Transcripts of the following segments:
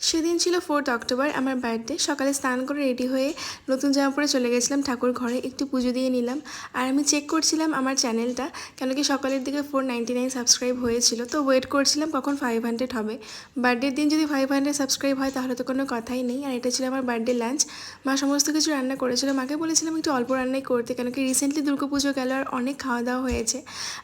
সেদিন ছিল 4th October, আমার বার্থডে। সকালে স্নান করে রেডি হয়ে নতুন জামা পরে চলে গেছিলাম ঠাকুর ঘরে, একটু পুজো দিয়ে নিলাম। আর আমি চেক করছিলাম আমার চ্যানেলটা, কেন কি সকালের দিকে 499 সাবস্ক্রাইব হয়েছিল, তো ওয়েট করছিলাম কখন 500 হবে। বার্থডের দিন যদি 500 সাবস্ক্রাইব হয় তাহলে তো কোনো কথাই নেই। আর এটা ছিল আমার বার্থডে লাঞ্চ। মা সমস্ত কিছু রান্না করেছিল, মাকে বলেছিলাম একটু অল্প রান্নাই করতে, কেন কি রিসেন্টলি দুর্গাপুজো গেল আর অনেক খাওয়া দাওয়া হয়েছে।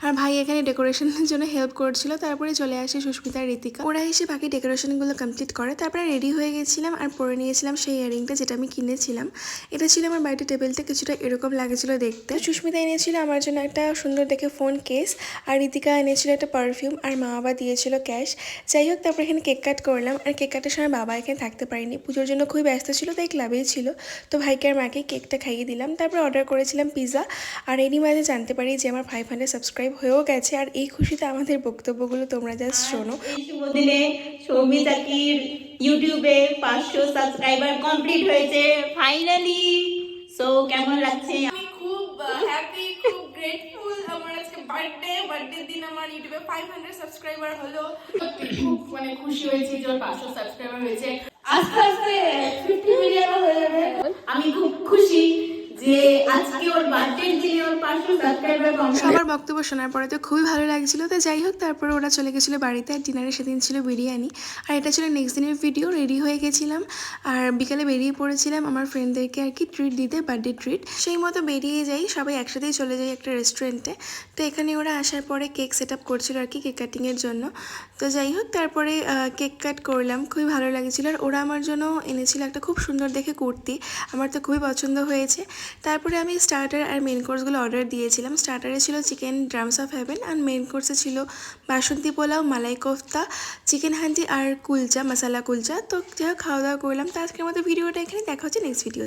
আর ভাই এখানে ডেকোরেশনের জন্য হেল্প করছিল। তারপরে চলে আসে সুস্মিতা আর ঋতিকা, ওরা এসে বাকি ডেকোরেশনগুলো কমপ্লিট করে। তারপরে রেডি হয়ে গেছিলাম আর পরে নিয়েছিলাম সেই ইয়ারিংটা যেটা আমি কিনেছিলাম। এটা ছিল আমার বাড়িতে টেবিলটা কিছুটা এরকম লাগেছিল দেখতে। সুস্মিতা এনেছিল আমার জন্য একটা সুন্দর দেখে ফোন কেস, আর ঋতিকা এনেছিল একটা পারফিউম, আর মা বাবা দিয়েছিল ক্যাশ। যাই হোক, তারপর এখানে কেক কাট করলাম। আর কেক কাটার সময় বাবা এখানে থাকতে পারিনি, পুজোর জন্য খুবই ব্যস্ত ছিল, তাই ক্লাবেই ছিল। তো ভাইকে আর মাকে কেকটা খাইয়ে দিলাম। তারপর অর্ডার করেছিলাম পিৎজা। আর এরই মাঝে জানতে পারি যে আমার 500 সাবস্ক্রাইব হয়েও গেছে। আর এই খুশিতে আমাদের বক্তব্যগুলো তোমরা জাস্ট শোনো। এই শুভ দিনে সৌমিতাকির ইউটিউবে 500 সাবস্ক্রাইবার কমপ্লিট হয়েছে ফাইনালি। সো কেমন লাগছে? আমি খুব হ্যাপি, খুব গ্রেটফুল। আমার আজকে বার্থডে দিন আমার ইউটিউবে 500 সাবস্ক্রাইবার হলো। সত্যি খুব খুশি হয়েছি যে ওর 500 সাবস্ক্রাইবার হয়েছে। আস্তে আস্তে 50 মিলিয়ন হয়ে যাবে। আমি খুব খুশি যে আজকে ওর বার্থডের দিনে ওর 500 সাবস্ক্রাইবার কমপ্লিট। সবার বক্তব্য শোনার পরে তো খুবই ভালো লাগছিল। তো যাই হোক, তারপরে ওরা চলে গেছিলো বাড়িতে। আর ডিনারে সেদিন ছিল বিরিয়ানি। আর এটা ছিল নেক্সট দিনের ভিডিও। রেডি হয়ে গেছিলাম আর বিকালে বেরিয়ে পড়েছিলাম আমার ফ্রেন্ডদেরকে আর কি ট্রিট দিতে, বার্থডে ট্রিট। সেই মতো বেরিয়ে যাই, সবাই একসাথেই চলে যাই একটা রেস্টুরেন্টে। তো এখানে ওরা আসার পরে কেক সেট আপ করছিল আর কি, কেক কাটিংয়ের জন্য। তো যাই হোক, তারপরে কেক কাট করলাম, খুবই ভালো লাগছিলো। আর ওরা আমার জন্য এনেছিল একটা খুব সুন্দর দেখে কুর্তি, আমার তো খুবই পছন্দ হয়েছে। তারপরে আমি স্টার্টার আর মেন কোর্সগুলো অর্ডার দিয়েছিলাম। স্টার্টারে ছিল চিকেন ড্রামস অফ হেভেন, আর মেন কোর্সে ছিল বাসন্তী পোলাও, মালাই কোফতা, চিকেন হান্ডি আর কুলচা, মশালা কুলচা। তো যাই হোক, খাওয়া দাওয়া করলাম। তো আজকের মতো ভিডিওটা এখানে, দেখা হচ্ছে নেক্সট ভিডিও।